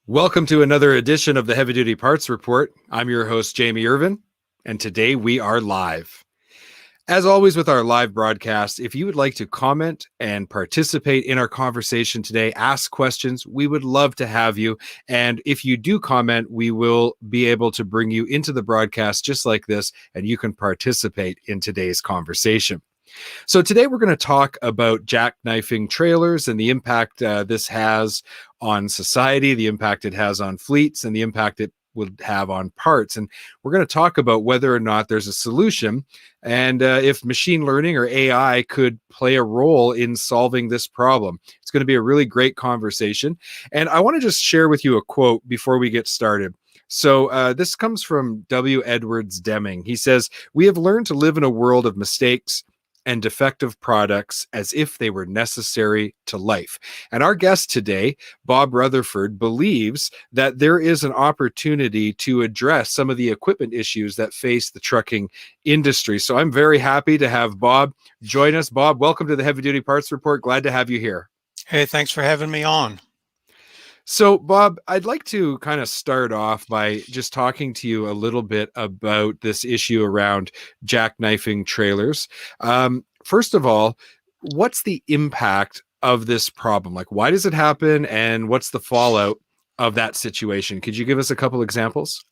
Welcome to another edition of the Heavy Duty Parts Report. I'm your host, Jamie Irvin, and today we are live. As always with our live broadcast, if you would like to comment and participate in our conversation today, ask questions, we would love to have you. And if you do comment, we will be able to bring you into the broadcast just like this, and you can participate in today's conversation. So today we're going to talk about jackknifing trailers and the impact this has on society, the impact it has on fleets, and the impact it would have on parts. And we're going to talk about whether or not there's a solution and if machine learning or AI could play a role in solving this problem. It's going to be a really great conversation. And I want to just share with you a quote before we get started. So this comes from W Edwards Deming. He says, "We have learned to live in a world of mistakes and defective products as if they were necessary to life." And our guest today, Bob Rutherford, believes that there is an opportunity to address some of the equipment issues that face the trucking industry. So I'm very happy to have Bob join us. Bob, welcome to the Heavy Duty Parts Report. Glad to have you here. Hey, thanks for having me on. So, Bob, I'd like to kind of start off by just talking to you a little bit about this issue around jackknifing trailers. First of all, what's the impact of this problem? Like, why does it happen, and what's the fallout of that situation? Could you give us a couple examples?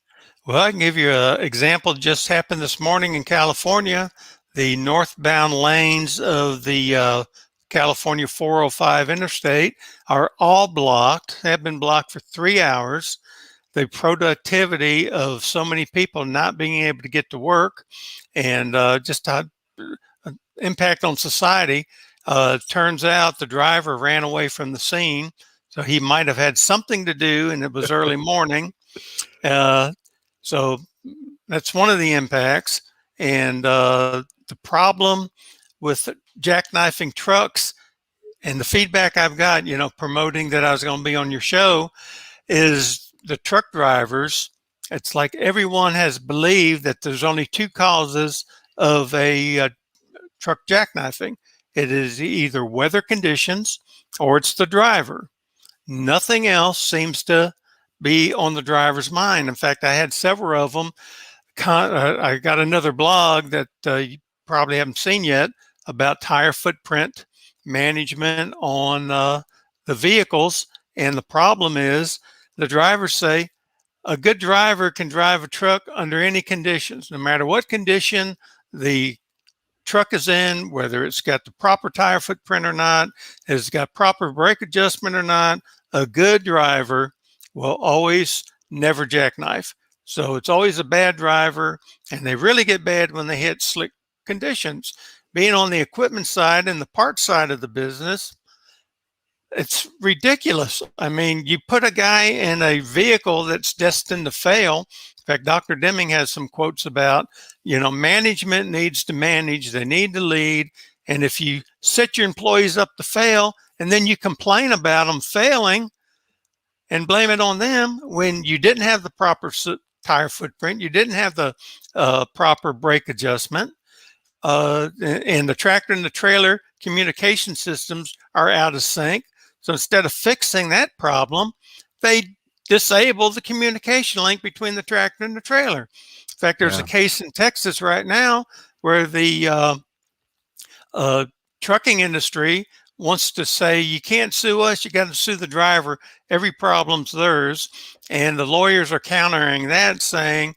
Well, I can give you an example that just happened this morning in California. The northbound lanes of the California 405 interstate are all blocked, have been blocked for 3 hours. The productivity of so many people not being able to get to work and just impact on society. Turns out the driver ran away from the scene, so he might have had something to do, and it was early morning. So that's one of the impacts. And the problem with jackknifing trucks and the feedback I've got, promoting that I was going to be on your show, is the truck drivers. It's like everyone has believed that there's only two causes of a truck jackknifing. It is either weather conditions or it's the driver. Nothing else seems to be on the driver's mind. In fact, I had several of them. I got another blog that you probably haven't seen yet about tire footprint management on the vehicles. And the problem is the drivers say a good driver can drive a truck under any conditions, no matter what condition the truck is in, whether it's got the proper tire footprint or not, it's got proper brake adjustment or not. A good driver will always never jackknife. So it's always a bad driver, and they really get bad when they hit slick conditions. Being on the equipment side and the parts side of the business, it's ridiculous. I mean, you put a guy in a vehicle that's destined to fail. In fact, Dr. Deming has some quotes about, management needs to manage, they need to lead. And if you set your employees up to fail and then you complain about them failing and blame it on them when you didn't have the proper tire footprint, you didn't have the proper brake adjustment, and the tractor and the trailer communication systems are out of sync. So instead of fixing that problem, they disable the communication link between the tractor and the trailer. In fact, there's a case in Texas right now where the trucking industry wants to say, you can't sue us, you got to sue the driver. Every problem's theirs. And the lawyers are countering that, saying,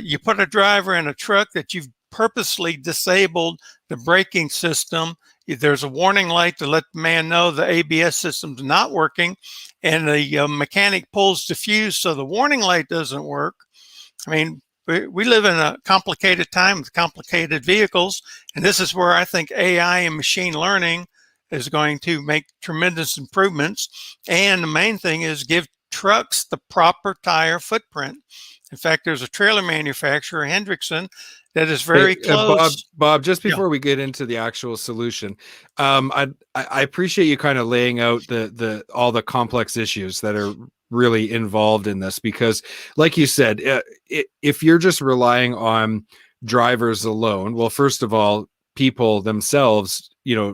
you put a driver in a truck that you've purposely disabled the braking system. There's a warning light to let the man know the ABS system's not working, and the mechanic pulls the fuse so the warning light doesn't work. I mean, we live in a complicated time with complicated vehicles, and this is where I think AI and machine learning is going to make tremendous improvements. And the main thing is give trucks the proper tire footprint. In fact, there's a trailer manufacturer, Hendrickson, that is very close. Bob, just before we get into the actual solution, I appreciate you kind of laying out all the complex issues that are really involved in this, because like you said, if you're just relying on drivers alone, well, first of all, people themselves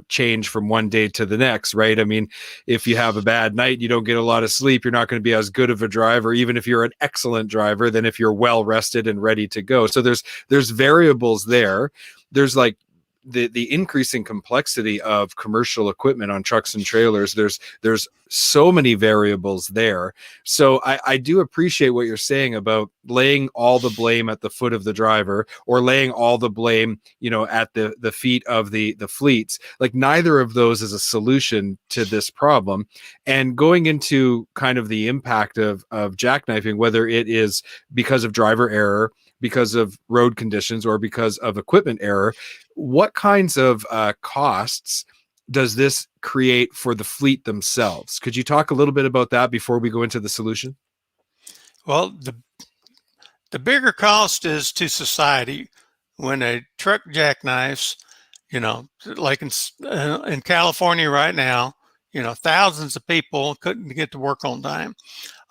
change from one day to the next, right? I mean, if you have a bad night, you don't get a lot of sleep, you're not going to be as good of a driver, even if you're an excellent driver, than if you're well rested and ready to go. So there's variables there. There's like the increasing complexity of commercial equipment on trucks and trailers. There's so many variables there. So I do appreciate what you're saying about laying all the blame at the foot of the driver, or laying all the blame, at the feet of the fleets. Like, neither of those is a solution to this problem. And going into kind of the impact of jackknifing, whether it is because of driver error, because of road conditions, or because of equipment error, what kinds of costs does this create for the fleet themselves? Could you talk a little bit about that before we go into the solution? Well, the bigger cost is to society. When a truck jackknifes, like in California right now, thousands of people couldn't get to work on time.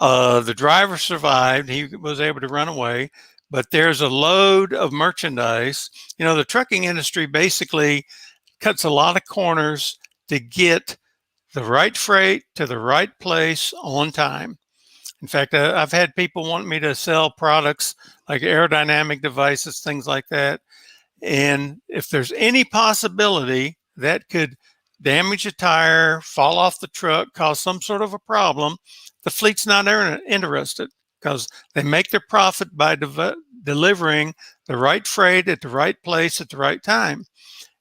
The driver survived. He was able to run away, but there's a load of merchandise. The trucking industry basically cuts a lot of corners to get the right freight to the right place on time. In fact, I've had people want me to sell products like aerodynamic devices, things like that. And if there's any possibility that could damage a tire, fall off the truck, cause some sort of a problem, the fleet's not interested, because they make their profit by delivering the right freight at the right place at the right time.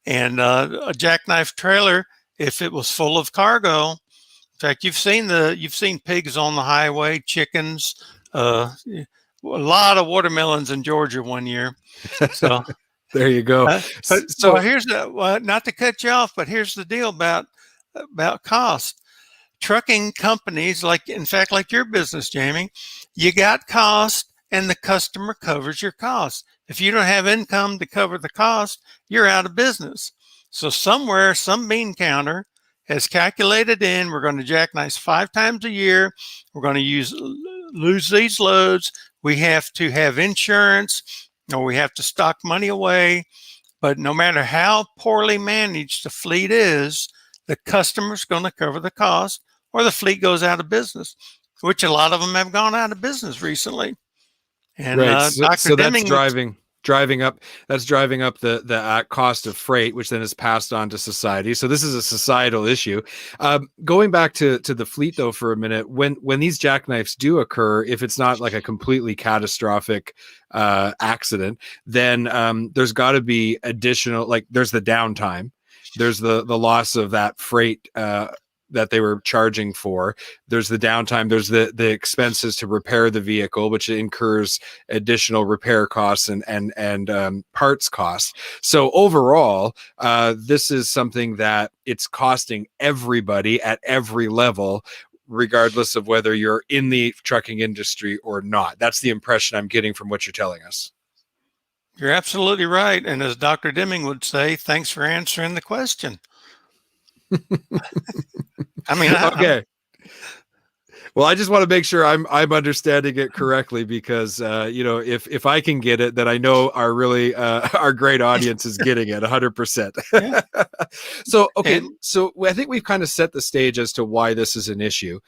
And a jackknife trailer, if it was full of cargo, in fact, you've seen pigs on the highway, chickens, a lot of watermelons in Georgia one year. So there you go. So here's not to cut you off, but here's the deal about cost. Trucking companies, like your business, Jamie, you got cost, and the customer covers your cost. If you don't have income to cover the cost, you're out of business. So somewhere, some bean counter has calculated in, we're going to jackknife 5 times a year. We're going to lose these loads. We have to have insurance, or we have to stock money away. But no matter how poorly managed the fleet is, the customer's going to cover the cost, or the fleet goes out of business, which a lot of them have gone out of business recently. And right. So Deming that's driving up the cost of freight, which then is passed on to society. So this is a societal issue. Going back to the fleet though for a minute, when these jackknifes do occur, if it's not like a completely catastrophic accident, then there's got to be additional, like there's the downtime, there's the loss of that freight that they were charging for. There's the downtime. There's the expenses to repair the vehicle, which incurs additional repair costs and parts costs. So overall, this is something that it's costing everybody at every level, regardless of whether you're in the trucking industry or not. That's the impression I'm getting from what you're telling us. You're absolutely right. And as Dr. Deming would say, thanks for answering the question. Okay. Well, I just want to make sure I'm understanding it correctly, because if I can get it, then I know our great audience is getting it 100%. Yeah. So okay, so I think we've kind of set the stage as to why this is an issue.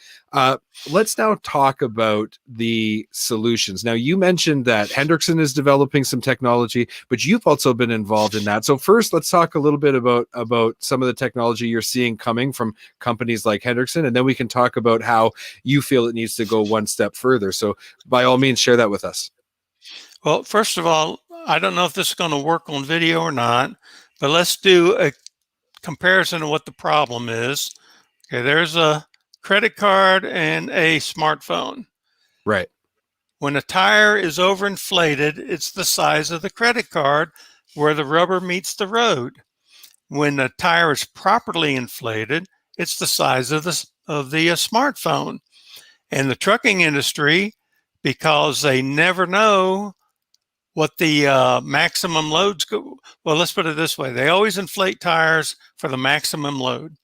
Let's now talk about the solutions. Now, you mentioned that Hendrickson is developing some technology, but you've also been involved in that. So first, let's talk a little bit about some of the technology you're seeing coming from companies like Hendrickson, and then we can talk about how you feel it needs to go one step further. So by all means, share that with us. Well, first of all, I don't know if this is going to work on video or not, but let's do a comparison of what the problem is. Okay, there's a credit card and a smartphone. Right. When a tire is overinflated, it's the size of the credit card where the rubber meets the road. When the tire is properly inflated, it's the size of the smartphone. And the trucking industry, because they never know what the maximum loads go. Well, let's put it this way. They always inflate tires for the maximum load,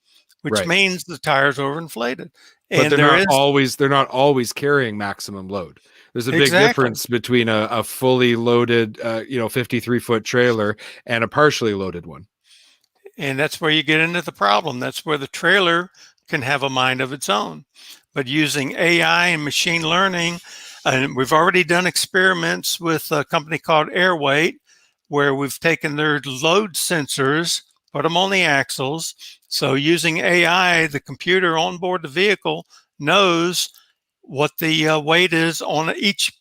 which means the tire's overinflated. But they're not always carrying maximum load. There's a big difference between a fully loaded 53-foot trailer and a partially loaded one. And that's where you get into the problem. That's where the trailer can have a mind of its own. But using AI and machine learning, and we've already done experiments with a company called Airweight, where we've taken their load sensors, put them on the axles. So using AI, the computer on board the vehicle knows what the weight is on each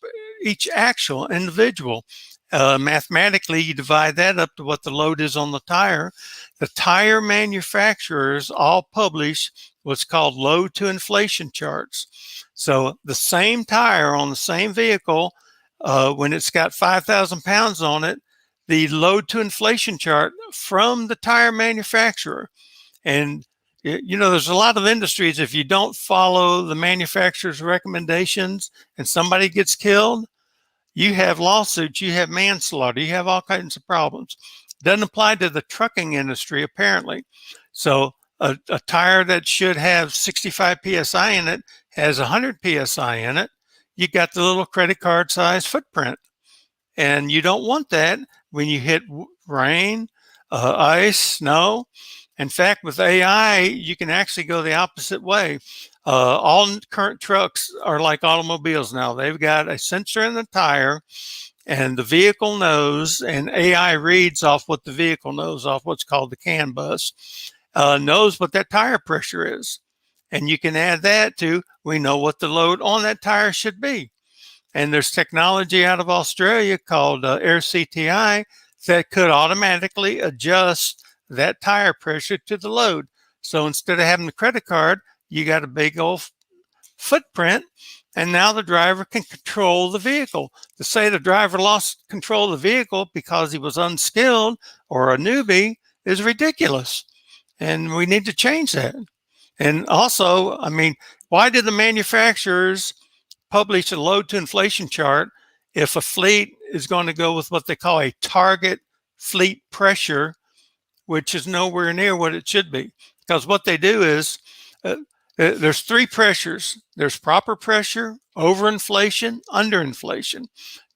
axle individual. Mathematically, you divide that up to what the load is on the tire. The tire manufacturers all publish what's called load to inflation charts. So the same tire on the same vehicle, when it's got 5,000 pounds on it, the load to inflation chart from the tire manufacturer. And there's a lot of industries, if you don't follow the manufacturer's recommendations and somebody gets killed, you have lawsuits, you have manslaughter, you have all kinds of problems. Doesn't apply to the trucking industry, apparently. So a tire that should have 65 PSI in it has 100 PSI in it. You got the little credit card size footprint. And you don't want that when you hit rain, ice, snow. In fact, with AI, you can actually go the opposite way. All current trucks are like automobiles now. They've got a sensor in the tire, and the vehicle knows, and AI reads off what the vehicle knows, off what's called the CAN bus, knows what that tire pressure is. And you can add that to, we know what the load on that tire should be. And there's technology out of Australia called AirCTI that could automatically adjust that tire pressure to the load. So instead of having the credit card, you got a big old footprint, and now the driver can control the vehicle. To say the driver lost control of the vehicle because he was unskilled or a newbie is ridiculous. And we need to change that. And also, why did the manufacturers publish a load to inflation chart if a fleet is going to go with what they call a target fleet pressure, which is nowhere near what it should be? Because what they do is there's three pressures. There's proper pressure, overinflation, underinflation.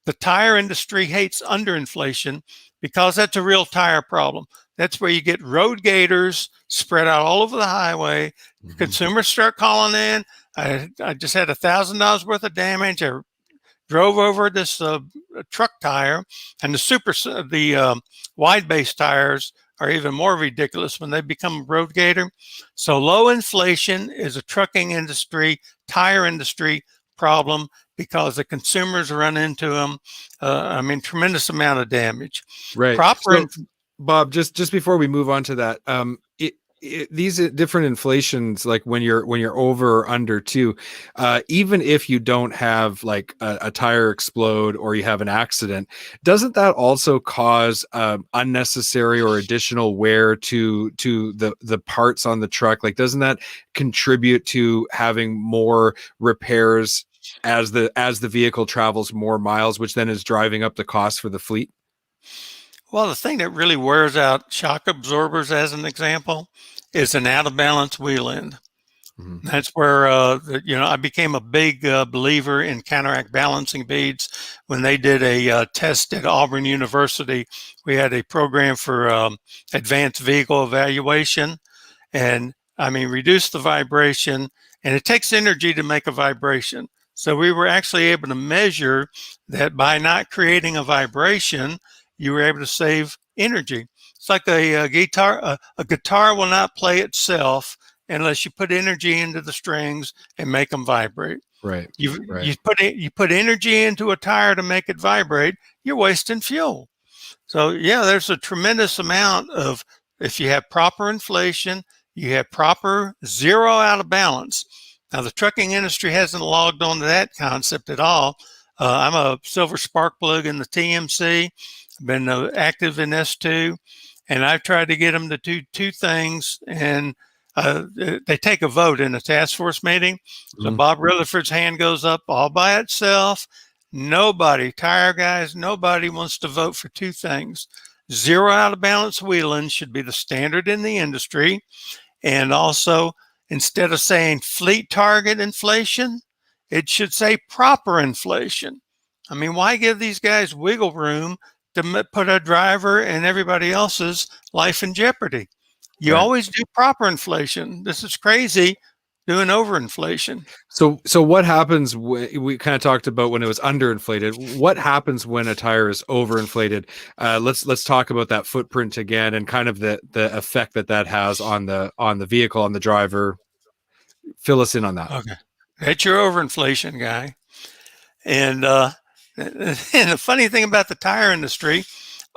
The tire industry hates underinflation because that's a real tire problem. That's where you get road gators spread out all over the highway. Mm-hmm. Consumers start calling in. I just had $1,000 worth of damage. I drove over this truck tire, and the wide base tires are even more ridiculous when they become a road gator. So low inflation is a trucking industry, tire industry problem because the consumers run into them. Tremendous amount of damage. Right. Bob, just before we move on to that, these different inflations, like when you're over or under too, even if you don't have like a tire explode or you have an accident, doesn't that also cause unnecessary or additional wear to the parts on the truck? Like, doesn't that contribute to having more repairs as the vehicle travels more miles, which then is driving up the cost for the fleet? Well, the thing that really wears out shock absorbers, as an example, is an out of balance wheel end. Mm-hmm. That's where, I became a big believer in counteract balancing beads. When they did a test at Auburn University, we had a program for advanced vehicle evaluation, and reduce the vibration, and it takes energy to make a vibration. So we were actually able to measure that by not creating a vibration, you were able to save energy. It's like a guitar. A guitar will not play itself unless you put energy into the strings and make them vibrate. Right. You put energy into a tire to make it vibrate, you're wasting fuel. So yeah, there's a tremendous amount of, if you have proper inflation, you have proper zero out of balance. Now the trucking industry hasn't logged on to that concept at all. I'm a silver spark plug in the TMC. I've been active in S2, and I've tried to get them to do two things, and they take a vote in a task force meeting. So Bob Rutherford's hand goes up all by itself. Nobody, tire guys, nobody wants to vote for two things. Zero out of balance wheeling should be the standard in the industry. And also, instead of saying fleet target inflation, it should say proper inflation. Why give these guys wiggle room to put a driver and everybody else's life in jeopardy? You Right. always do proper inflation. This is crazy doing overinflation. So what happens we kind of talked about when it was underinflated. What happens when a tire is overinflated? Let's talk about that footprint again and kind of the effect that has on the vehicle, on the driver. Fill us in on that. Okay. That's your overinflation guy. And and the funny thing about the tire industry,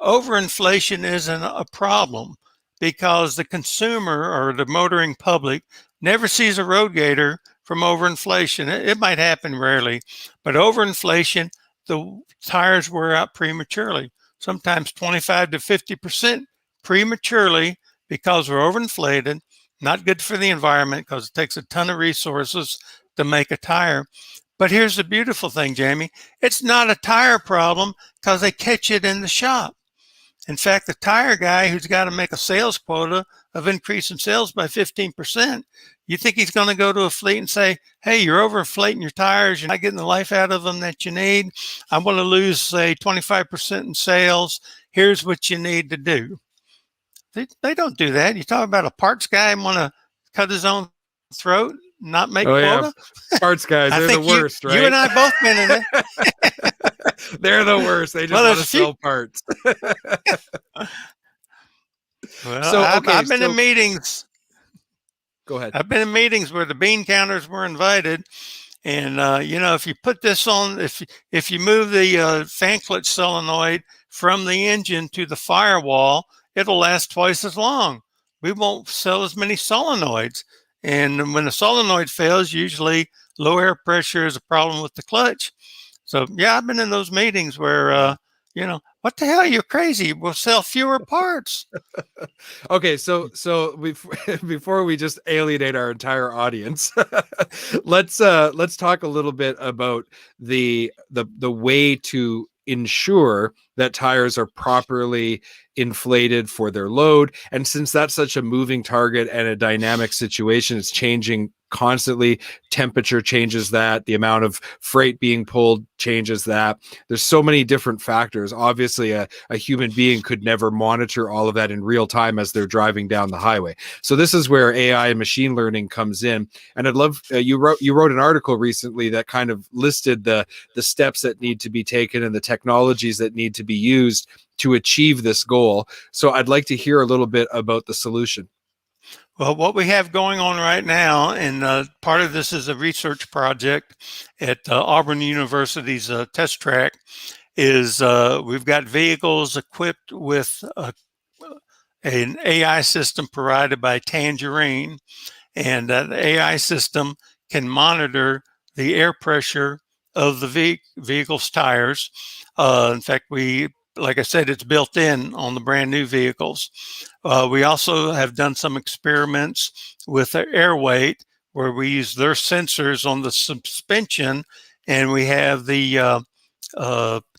overinflation isn't a problem because the consumer or the motoring public never sees a road gator from overinflation. It might happen rarely, but overinflation, the tires wear out prematurely, sometimes 25 to 50% prematurely because we're overinflated. Not good for the environment because it takes a ton of resources to make a tire. But here's the beautiful thing, Jamie. It's not a tire problem because they catch it in the shop. In fact, the tire guy who's got to make a sales quota of increase in sales by 15%, you think he's going to go to a fleet and say, hey, you're overinflating your tires. You're not getting the life out of them that you need. I want to lose, say, 25% in sales. Here's what you need to do. They don't do that. You talk about a parts guy want to cut his own throat, not make Oh quota. yeah, parts guys, they're the worst, right? You and I both been in it. They're the worst. They just want to sell parts. Well, So I've been in meetings. Go ahead. I've been in meetings where the bean counters were invited, and if you put this on, if you move the fan clutch solenoid from the engine to the firewall, it'll last twice as long. We won't sell as many solenoids, and when the solenoid fails, usually low air pressure is a problem with the clutch. So yeah, I've been in those meetings where what the hell? You're crazy. We'll sell fewer parts. Okay, so before we just alienate our entire audience, let's talk a little bit about the way to ensure that tires are properly inflated for their load. And since that's such a moving target and a dynamic situation, it's changing constantly. Temperature changes that, the amount of freight being pulled changes that. There's so many different factors. Obviously a human being could never monitor all of that in real time as they're driving down the highway. So this is where AI and machine learning comes in. And I'd love you wrote an article recently that kind of listed the steps that need to be taken and the technologies that need to be used to achieve this goal. So I'd like to hear a little bit about the solution. Well, what we have going on right now, and part of this is a research project at Auburn University's test track, is we've got vehicles equipped with an AI system provided by Tangerine, and that AI system can monitor the air pressure of the vehicle's tires. In fact, like I said, it's built in on the brand new vehicles. We also have done some experiments with air weight where we use their sensors on the suspension, and we have the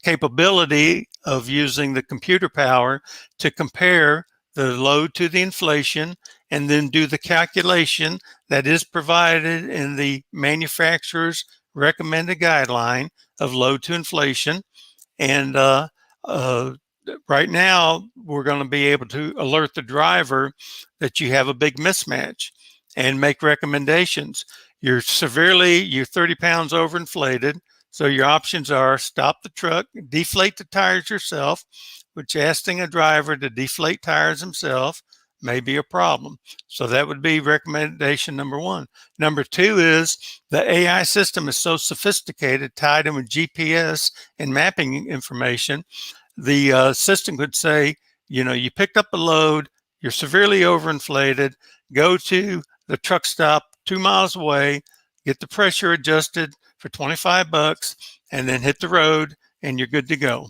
capability of using the computer power to compare the load to the inflation and then do the calculation that is provided in the manufacturer's recommended guideline of load to inflation. And right now, we're going to be able to alert the driver that you have a big mismatch and make recommendations. You're 30 pounds overinflated. So your options are stop the truck, deflate the tires yourself, which asking a driver to deflate tires himself may be a problem. So that would be recommendation number one. Number two is the AI system is so sophisticated, tied in with GPS and mapping information. The system could say, you picked up a load, you're severely overinflated, go to the truck stop 2 miles away, get the pressure adjusted for $25, and then hit the road, and you're good to go.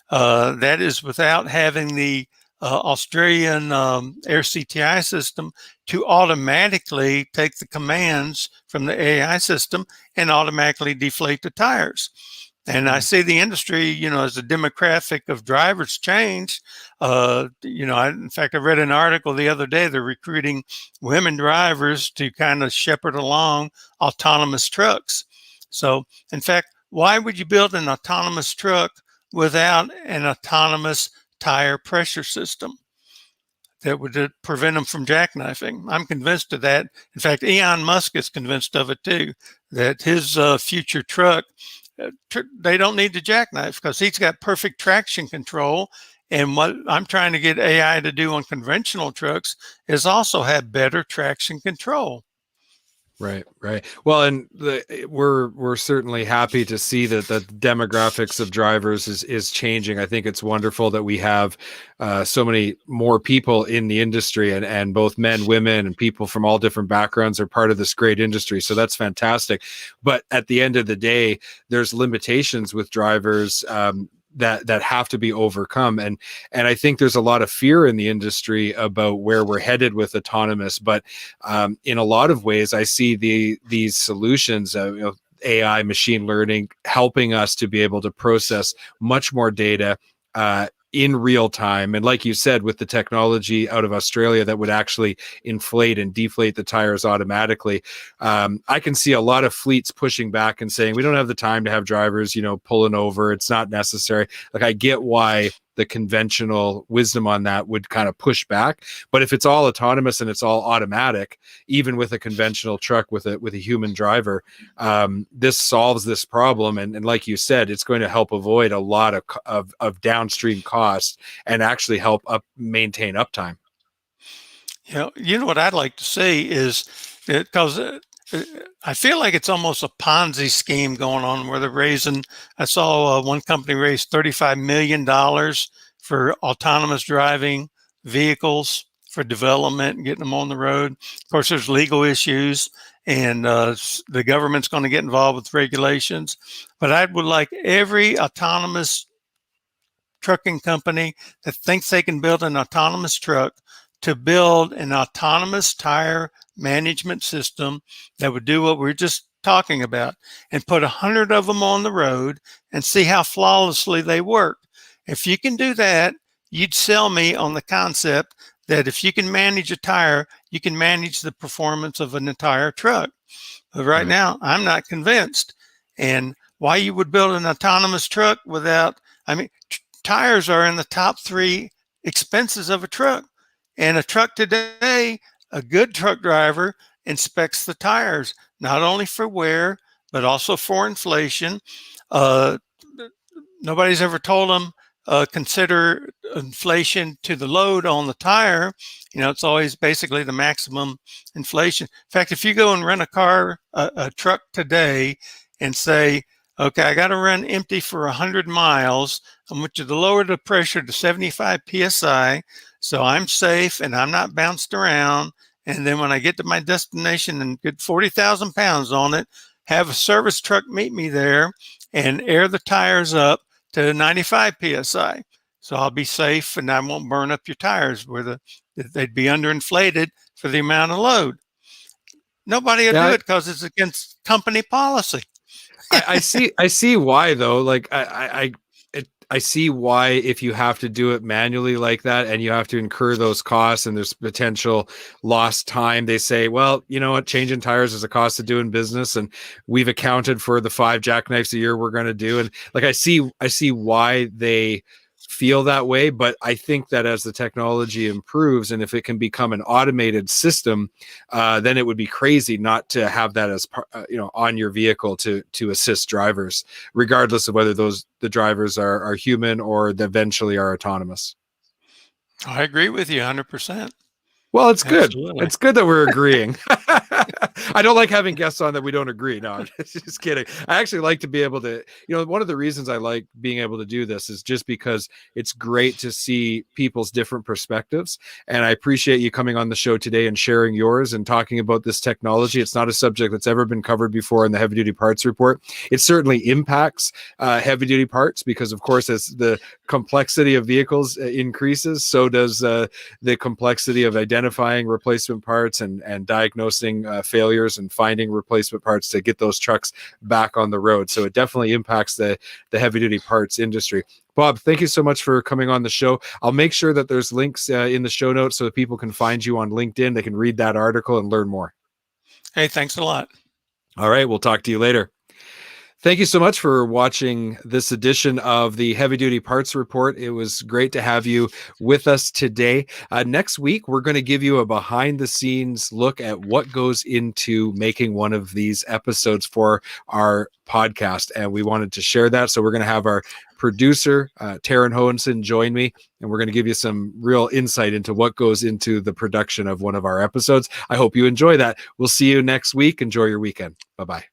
That is without having the Australian air CTI system to automatically take the commands from the AI system and automatically deflate the tires. And I see the industry, as the demographic of drivers change. In fact, I read an article the other day. They're recruiting women drivers to kind of shepherd along autonomous trucks. So, in fact, why would you build an autonomous truck without an autonomous tire pressure system? that would prevent them from jackknifing. I'm convinced of that. In fact, Elon Musk is convinced of it too, that his future truck, they don't need to jackknife because he's got perfect traction control. And what I'm trying to get AI to do on conventional trucks is also have better traction control. Right, right. Well, and we're certainly happy to see that the demographics of drivers is changing. I think it's wonderful that we have so many more people in the industry, and both men, women, and people from all different backgrounds are part of this great industry. So that's fantastic. But at the end of the day, there's limitations with drivers. That have to be overcome, and I think there's a lot of fear in the industry about where we're headed with autonomous, but in a lot of ways I see these solutions, AI, machine learning, helping us to be able to process much more data in real time. And like you said, with the technology out of Australia that would actually inflate and deflate the tires automatically, I can see a lot of fleets pushing back and saying, we don't have the time to have drivers, pulling over. It's not necessary. Like, I get why the conventional wisdom on that would kind of push back. But if it's all autonomous and it's all automatic, even with a conventional truck with a human driver, this solves this problem. And like you said, it's going to help avoid a lot of downstream costs and actually help maintain uptime. You know what I'd like to see is, because I feel like it's almost a Ponzi scheme going on where they're raising. I saw one company raise $35 million for autonomous driving vehicles for development and getting them on the road. Of course, there's legal issues, and the government's going to get involved with regulations. But I would like every autonomous trucking company that thinks they can build an autonomous truck to build an autonomous tire management system that would do what we're just talking about, and put 100 of them on the road and see how flawlessly they work. If you can do that, you'd sell me on the concept that if you can manage a tire, you can manage the performance of an entire truck. But right now, I'm not convinced. And why you would build an autonomous truck without, tires are in the top 3 expenses of a truck. And a truck today, a good truck driver inspects the tires, not only for wear, but also for inflation. Nobody's ever told them, consider inflation to the load on the tire. It's always basically the maximum inflation. In fact, if you go and rent a truck today and say, okay, I got to run empty for 100 miles. I want you to lower the pressure to 75 PSI. So I'm safe and I'm not bounced around. And then when I get to my destination and get 40,000 pounds on it, have a service truck meet me there and air the tires up to 95 PSI. So I'll be safe and I won't burn up your tires where they'd be underinflated for the amount of load. Nobody will do it because it's against company policy. I see why though. Like I see why, if you have to do it manually like that and you have to incur those costs and there's potential lost time, they say, well, you know what, changing tires is a cost of doing business, and we've accounted for the 5 jackknifes a year we're going to do. And like, I see why they feel that way, but I think that as the technology improves and if it can become an automated system, then it would be crazy not to have that as on your vehicle to assist drivers, regardless of whether the drivers are human or eventually are autonomous. I agree with you 100%. Well, it's good. Absolutely. It's good that we're agreeing. I don't like having guests on that we don't agree. No, I'm just kidding. I actually like to be able to, one of the reasons I like being able to do this is just because it's great to see people's different perspectives. And I appreciate you coming on the show today and sharing yours and talking about this technology. It's not a subject that's ever been covered before in the Heavy Duty Parts Report. It certainly impacts heavy duty parts because, of course, as the complexity of vehicles increases, so does the complexity of identifying replacement parts and diagnosing failures and finding replacement parts to get those trucks back on the road. So it definitely impacts the heavy duty parts industry. Bob, thank you so much for coming on the show. I'll make sure that there's links in the show notes so that people can find you on LinkedIn. They can read that article and learn more. Hey, thanks a lot. All right. We'll talk to you later. Thank you so much for watching this edition of the Heavy Duty Parts Report. It was great to have you with us today. Next week, we're going to give you a behind-the-scenes look at what goes into making one of these episodes for our podcast, and we wanted to share that. So we're going to have our producer, Taryn Hohenson, join me, and we're going to give you some real insight into what goes into the production of one of our episodes. I hope you enjoy that. We'll see you next week. Enjoy your weekend. Bye-bye.